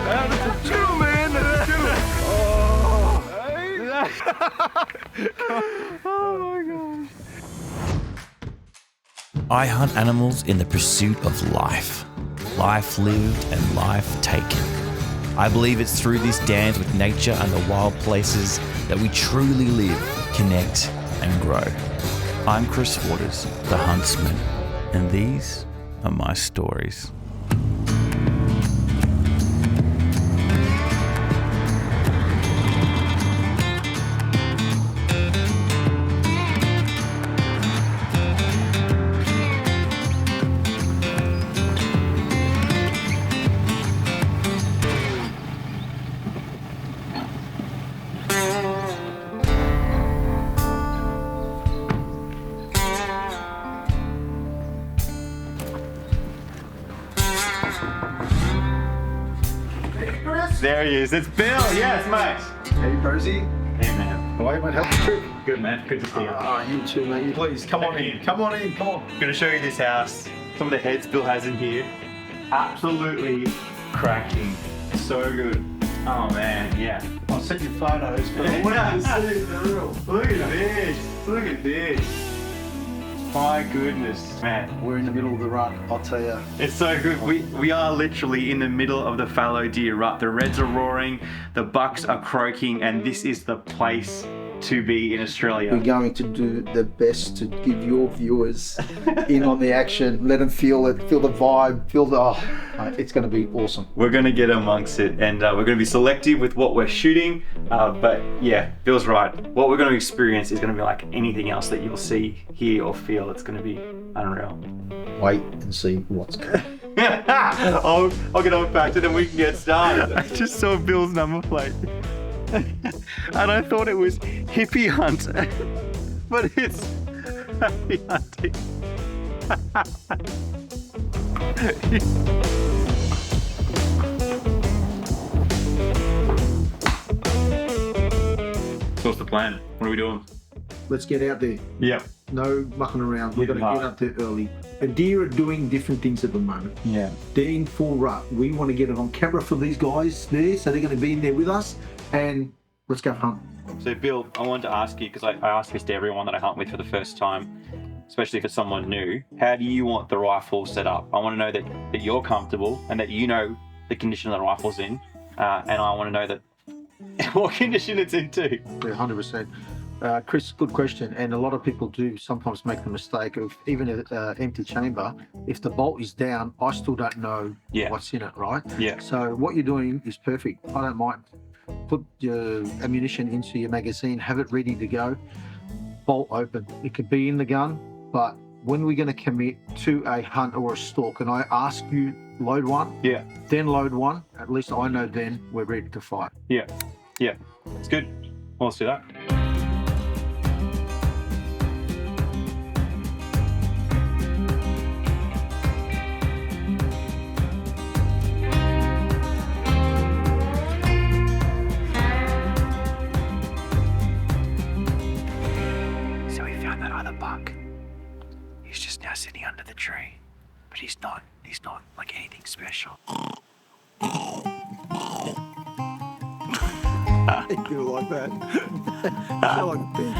That's a 2, man. That's a 2. Oh my gosh. I hunt animals in the pursuit of life. Life lived and life taken. I believe it's through this dance with nature and the wild places that we truly live, connect, and grow. I'm Chris Waters, the Huntsman, and these are my stories. There he is. It's Bill. Yes, mate. Hey, Rosie. Hey, man. How are you, mate? How's the trip? Good, man. Good to see you. You too, mate. Please, come on in. Come on in. Come on. I'm going to show you this house. Some of the heads Bill has in here. Absolutely cracking. So good. Oh, man. Yeah. I'll send you photos, but I want you to see the real. Look at this. Look at this. My goodness, man. We're in the middle of the rut, I'll tell you. It's so good. We are literally in the middle of the fallow deer rut. The reds are roaring, the bucks are croaking, and this is the place to be in Australia. We're going to do the best to give your viewers in on the action. Let them feel it, feel the vibe, feel the... mate, it's going to be awesome. We're going to get amongst it, and we're going to be selective with what we're shooting. But yeah, Bill's right. What we're going to experience is going to be like anything else that you'll see, hear, or feel. It's going to be unreal. Wait and see what's coming. I'll get unpacked and then we can get started. I just saw Bill's number plate. And I thought it was hippie hunt, but it's happy hunting. So what's the plan? What are we doing? Let's get out there. Yeah. No mucking around. We've got to get up there early. The deer are doing different things at the moment. Yeah. They're in full rut. We want to get it on camera for these guys there, so they're going to be in there with us. And let's go hunt. So Bill, I wanted to ask you, because I ask this to everyone that I hunt with for the first time, especially for someone new, how do you want the rifle set up? I want to know that you're comfortable and that you know the condition the rifle's in, and I want to know that what condition it's in too. Yeah, 100%. Chris, good question. And a lot of people do sometimes make the mistake of, even an empty chamber, if the bolt is down, I still don't know what's in it, right? Yeah. So what you're doing is perfect. I don't mind. Put your ammunition into your magazine, have it ready to go, bolt open. It could be in the gun, but when we're going to commit to a hunt or a stalk, and I ask you, load one, then load one, at least I know then we're ready to fight. Yeah, it's good. Well, let's do that. He's just now sitting under the tree, but he's not like anything special. You do like that. I like a pig.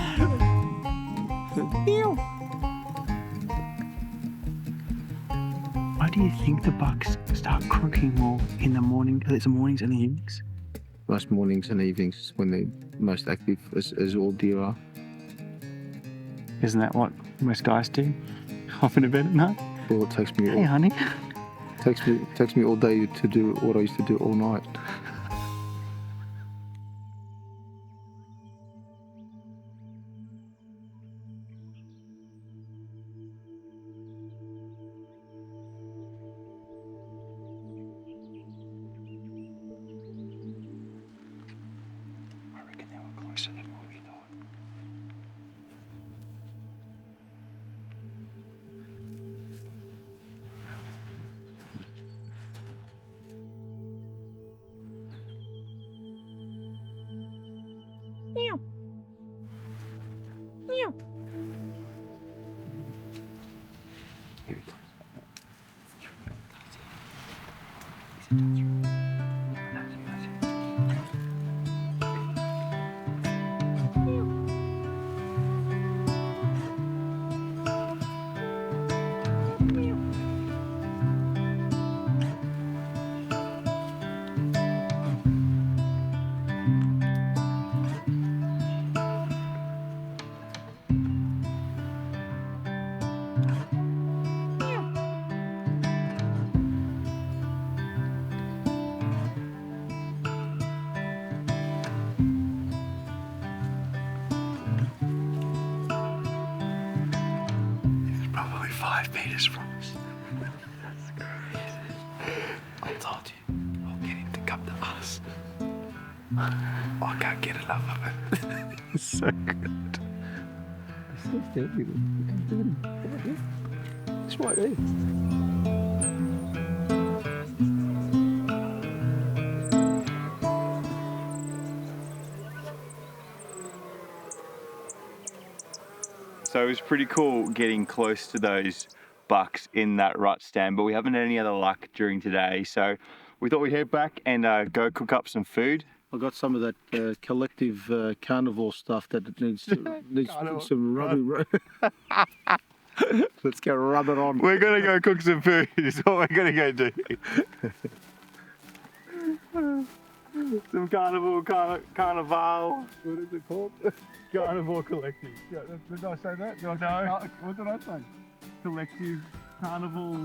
Why do you think the bucks start croaking more in the morning? It's the mornings and the evenings? Most mornings and evenings is when they're most active, as all deer are. Isn't that what most guys do? Hop in a bed at night? Well, it takes me Hey, honey. takes me all day to do what I used to do all night. I reckon they were closer than what we thought. meters from us. That's crazy. I told you, I'll get him to come to us. I can't get enough of it. It's so good. It's right there. So it was pretty cool getting close to those bucks in that rut stand, but we haven't had any other luck during today. So we thought we'd head back and go cook up some food. I got some of that collective carnivore stuff that needs some rubby. Let's go rub it on. We're gonna go cook some food, is what we're gonna go do. Some carnival, carnival, what is it called? Carnivore collective. Yeah, did I say that? No. What did I say? Collective, carnival,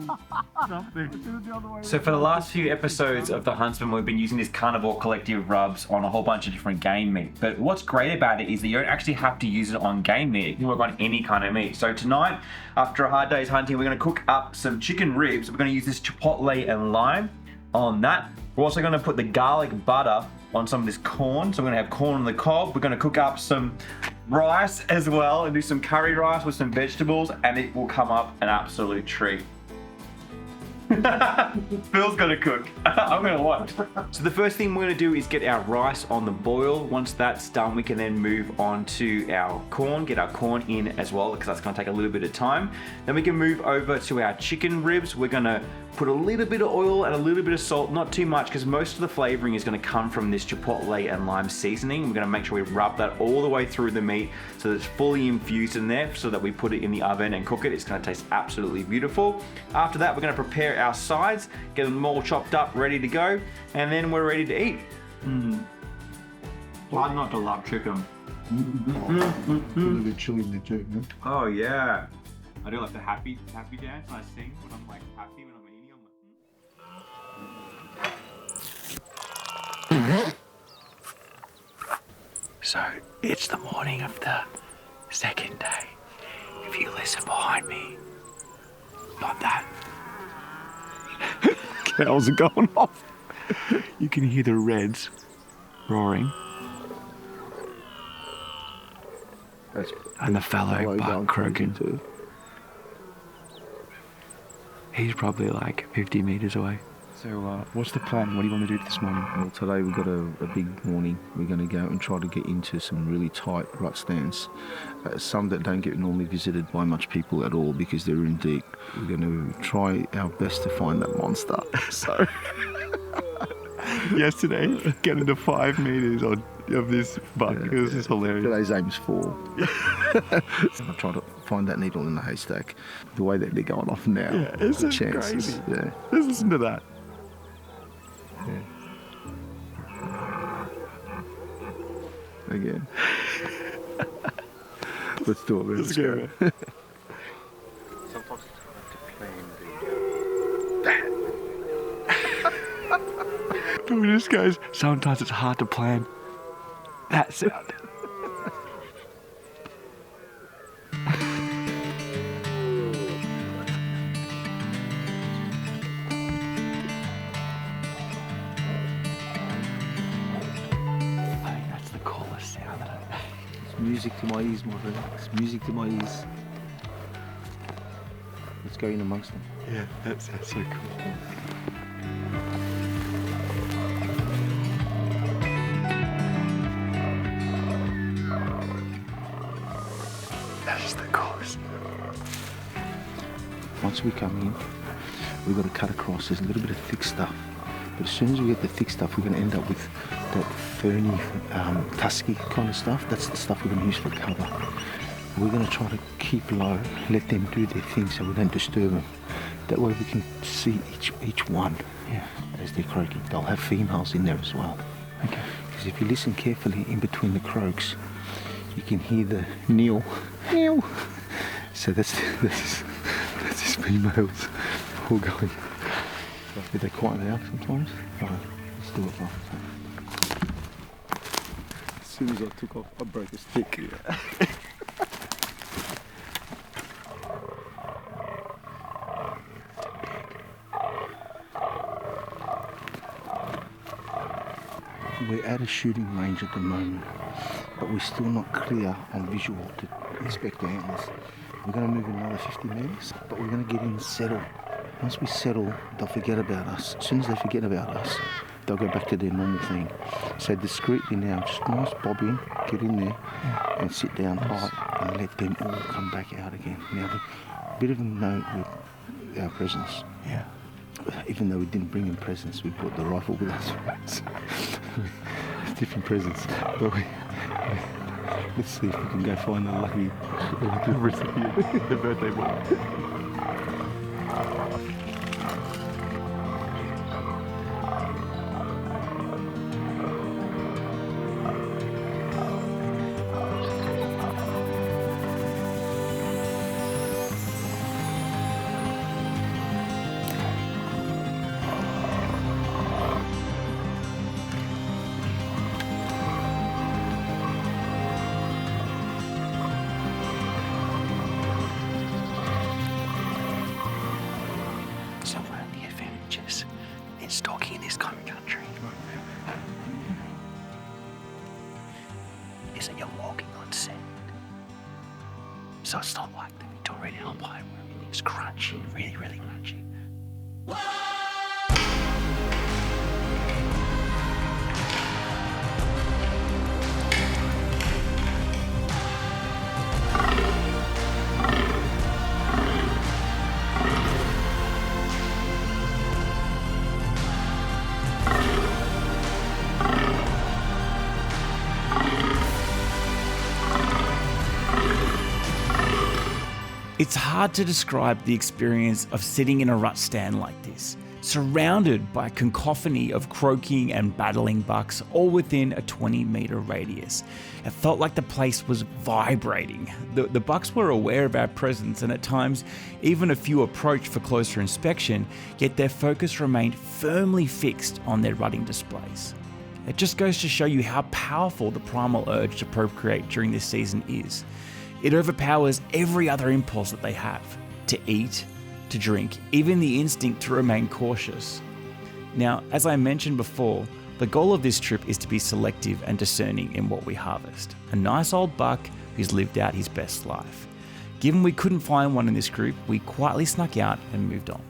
something. So for the last few episodes of the Huntsman, we've been using this carnivore collective rubs on a whole bunch of different game meat. But what's great about it is that you don't actually have to use it on game meat. It can work on any kind of meat. So tonight, after a hard day's hunting, we're going to cook up some chicken ribs. We're going to use this chipotle and lime on that. We're also going to put the garlic butter on some of this corn. So we're going to have corn on the cob. We're going to cook up some rice as well and do some curry rice with some vegetables, and it will come up an absolute treat. Phil's gonna cook. I'm gonna watch. So the first thing we're gonna do is get our rice on the boil. Once that's done, we can then move on to our corn, get our corn in as well, because that's gonna take a little bit of time. Then we can move over to our chicken ribs. We're gonna put a little bit of oil and a little bit of salt, not too much, because most of the flavoring is gonna come from this chipotle and lime seasoning. We're gonna make sure we rub that all the way through the meat so that it's fully infused in there, so that we put it in the oven and cook it. It's gonna taste absolutely beautiful. After that, we're gonna prepare our sides, get them all chopped up, ready to go, and then we're ready to eat. Hard not to love chicken. A little bit chilly in there too, man. Oh yeah. I do like the happy dance when I sing, when I'm like happy when I'm eating. So it's the morning of the second day. If you listen behind me, not that. Cows are going off. You can hear the reds roaring. And the fallow buck croaking too. He's probably like 50 meters away. So what's the plan? What do you want to do this morning? Well, today we've got a big morning. We're going to go and try to get into some really tight rut stands. Some that don't get normally visited by much people at all because they're in deep. We're going to try our best to find that monster. So Yesterday, getting to 5 meters of this buck. It was just hilarious. today's aim's 4. I'm trying to find that needle in the haystack. The way that they're going off now, Yeah, it's the just chances. crazy. Yeah. Let's listen to that. Again. Let's do it. Let's go. Sometimes it's hard to plan Who just goes, sometimes it's hard to plan that sound. I think that's the coolest sound that I've It's music to my ears, my friend. It's music to my ears. Let's go in amongst them. Yeah, that's so cool. That is the coolest. Once we come in, we've got to cut across. There's a little bit of thick stuff. But as soon as we get the thick stuff, we're going to end up with that ferny, tusky kind of stuff. That's the stuff we're going to use for cover. We're going to try to keep low, let them do their thing so we don't disturb them. That way we can see each one as they're croaking. They'll have females in there as well. Okay. Because if you listen carefully in between the croaks, you can hear the kneel. So that's his females all going. Did they quiet out sometimes? Alright, let's do it right. As soon as I took off, I broke a stick. We're at a shooting range at the moment, but we're still not clear on visual to inspect the antlers. We're going to move another 50 metres, but we're going to get in and settle. Once we settle, they'll forget about us. As soon as they forget about us, they'll go back to their normal thing. So discreetly now, just nice bob in, get in there and sit down tight and let them all come back out again. Now, a bit of them know with our presence. Yeah. Even though we didn't bring them presents, we brought the rifle with us. Different presents. But let's see if we can go find the lucky recipient, the birthday boy. So one of the advantages in stalking in this kind of country is that you're walking on sand. So it's not like the Victorian Alpine where everything's crunchy, really, really crunchy. It's hard to describe the experience of sitting in a rut stand like this, surrounded by a cacophony of croaking and battling bucks all within a 20-meter radius. It felt like the place was vibrating. The bucks were aware of our presence and at times even a few approached for closer inspection, yet their focus remained firmly fixed on their rutting displays. It just goes to show you how powerful the primal urge to procreate during this season is. It overpowers every other impulse that they have, to eat, to drink, even the instinct to remain cautious. Now, as I mentioned before, the goal of this trip is to be selective and discerning in what we harvest. A nice old buck who's lived out his best life. Given we couldn't find one in this group, we quietly snuck out and moved on.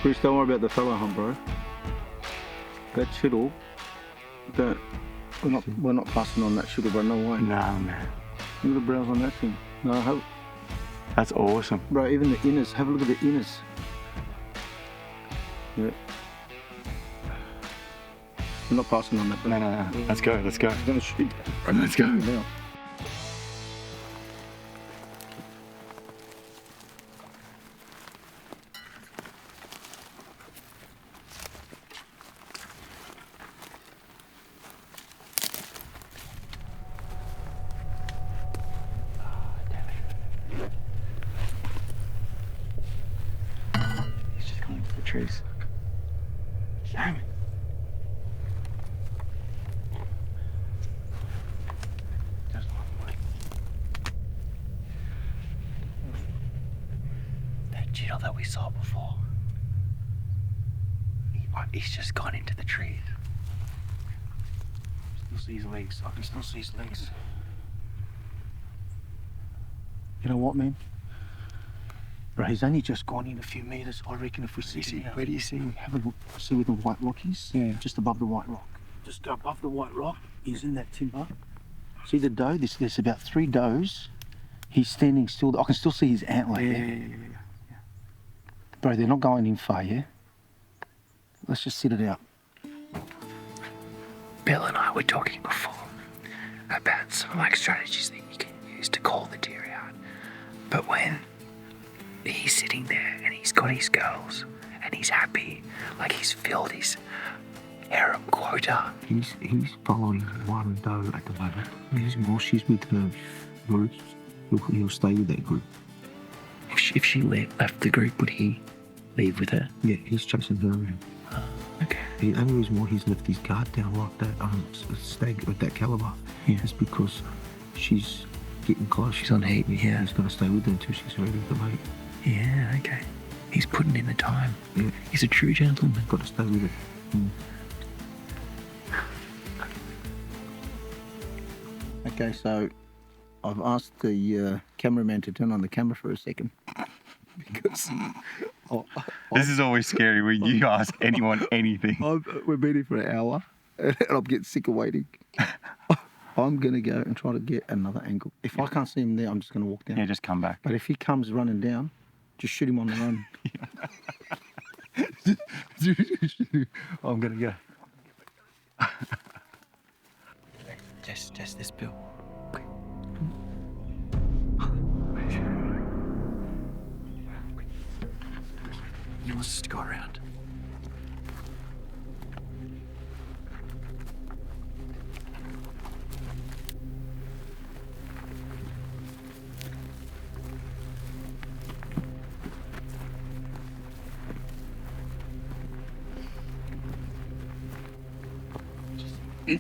Chris, don't worry about the fallow hunt, bro. That chital, we're not fussing on that chital, bro. No way. Nah, man. Look at the browse on that thing. No, That's awesome. bro. Even the inners. Have a look at the inners. Yeah. We're not passing on that. Bro. No. Let's go. Let's go. I'm gonna shoot. Let's go. Now. He's just going for the trees. Damn it. That chital that we saw before, he's just gone into the trees. Still see his legs. I can still see his legs. You know what, man? Bro, he's only just gone in a few meters. I reckon if we see him now, Where do you see him? have a look, see where the white rock is? Yeah. Just above the white rock. Just go above the white rock. He's in that timber. See the doe? There's about 3 does. He's standing still. I can still see his antler there. Yeah. Bro, they're not going in far, yeah? Let's just sit it out. Bill and I were talking before about some like strategies that you can use to call the deer out. But when he's sitting there and he's got his girls and he's happy, like he's filled his harem quota. He's following one doe at the moment. While she's with her group, he'll stay with that group. If she left the group, would he leave with her? Yeah, he's chasing her around. Okay. The only reason why he's left his guard down like that, stag with that caliber, is because she's getting close. She's on heat, yeah. He's got to stay with her until she's ready to mate. Yeah, okay. He's putting in the time. Yeah. He's a true gentleman. Got to stay with it. Okay, so I've asked the cameraman to turn on the camera for a second because This is always scary when you ask anyone anything. we've been here for an hour and I'm getting sick of waiting. I'm going to go and try to get another angle. If I can't see him there, I'm just going to walk down. Yeah, just come back. But if he comes running down, just shoot him on the run. I'm going to go. Just this, Bill. He wants us to go around.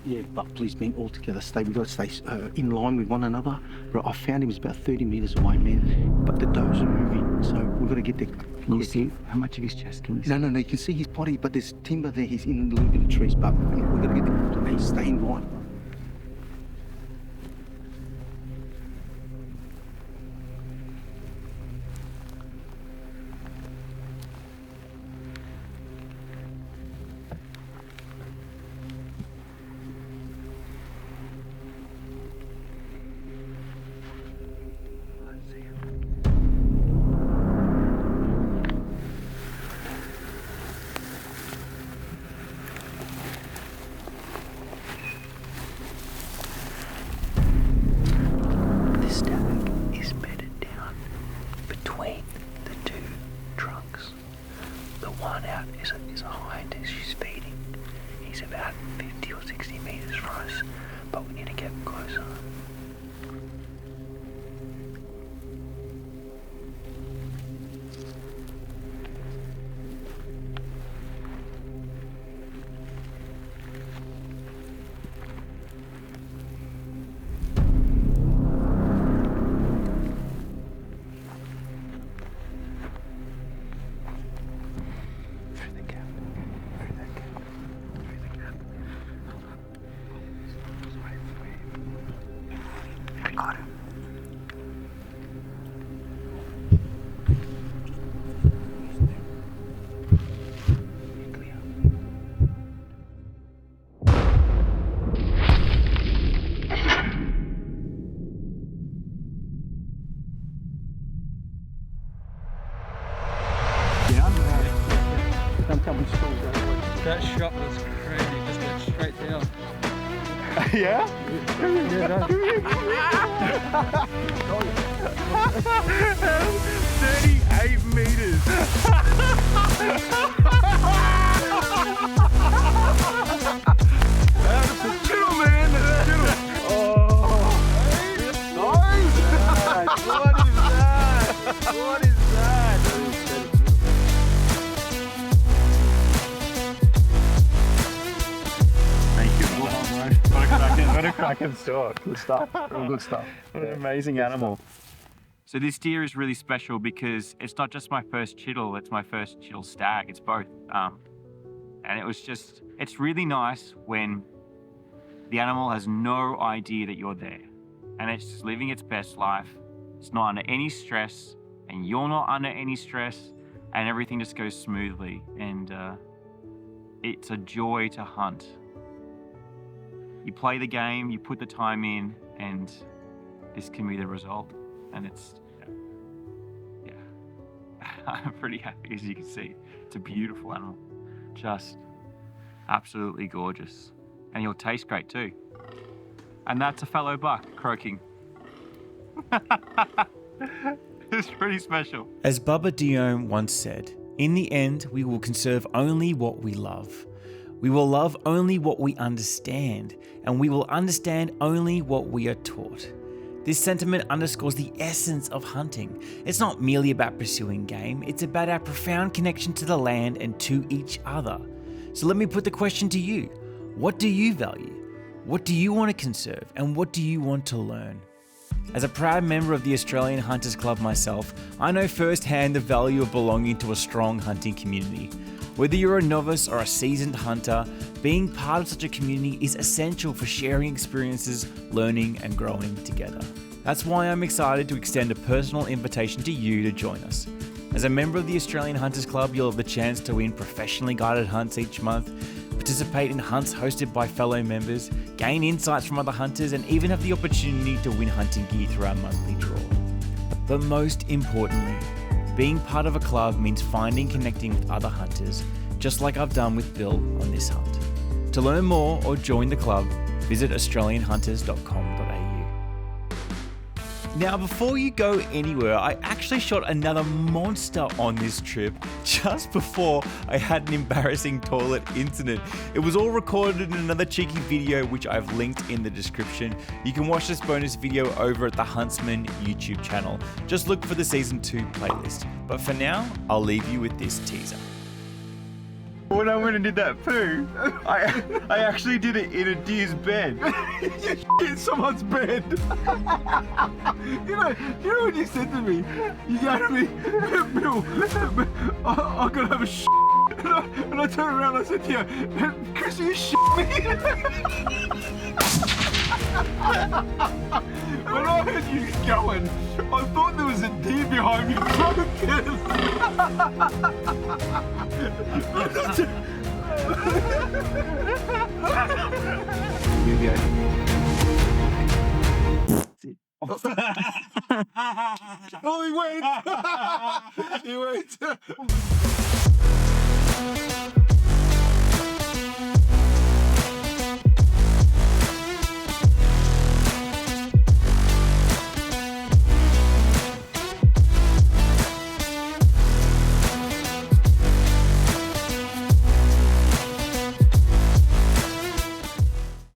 Yeah, but please, being all together, we've got to stay in line with one another. But I found him was about 30 metres away, man. But the does are moving, so we've got to get there. Can you see how much of his chest can you see? No, you can see his body, but there's timber there. He's in a little bit of trees, but we've got to get there and stay in line. The stag is bedded down between the two trunks. The one out is a hind as she's feeding. He's about 50 or 60 metres from us, but we need to get closer. Got him. That shot was crazy. Just went straight down. Yeah? 38 meters. That's a chital, man. That's a chital. Oh. Nice. What is that? What is that? Thank you. What a cracking stalk. Good stuff. Real good stuff. What an amazing animal. So this deer is really special because it's not just my first chital, it's my first chital stag. It's both. And it's really nice when the animal has no idea that you're there and it's just living its best life. It's not under any stress and you're not under any stress and everything just goes smoothly. And it's a joy to hunt. You play the game, you put the time in, and this can be the result. And it's, yeah, I'm pretty happy, as you can see. It's a beautiful animal, just absolutely gorgeous. And he'll taste great too. And that's a fallow buck croaking. It's pretty special. As Bubba Dione once said, in the end, we will conserve only what we love. We will love only what we understand, and we will understand only what we are taught. This sentiment underscores the essence of hunting. It's not merely about pursuing game, it's about our profound connection to the land and to each other. So let me put the question to you. What do you value? What do you want to conserve? And what do you want to learn? As a proud member of the Australian Hunters Club myself, I know firsthand the value of belonging to a strong hunting community. Whether you're a novice or a seasoned hunter, being part of such a community is essential for sharing experiences, learning, and growing together. That's why I'm excited to extend a personal invitation to you to join us. As a member of the Australian Hunters Club, you'll have the chance to win professionally guided hunts each month, participate in hunts hosted by fellow members, gain insights from other hunters, and even have the opportunity to win hunting gear through our monthly draw. But most importantly, being part of a club means finding connecting with other hunters, just like I've done with Bill on this hunt. To learn more or join the club, visit australianhunters.com.au. Now, before you go anywhere, I actually shot another monster on this trip just before I had an embarrassing toilet incident. It was all recorded in another cheeky video, which I've linked in the description. You can watch this bonus video over at the Huntsman YouTube channel. Just look for the Season 2 playlist. But for now, I'll leave you with this teaser. When I went and did that poo, I actually did it in a deer's bed. You in someone's bed. you know what you said to me? You go to me, Bill, I'm gonna have a shit. And I turned around and I said to you, Chris, you shit me. When I heard you going, I thought there was a deer behind me. Oh, he went! He went!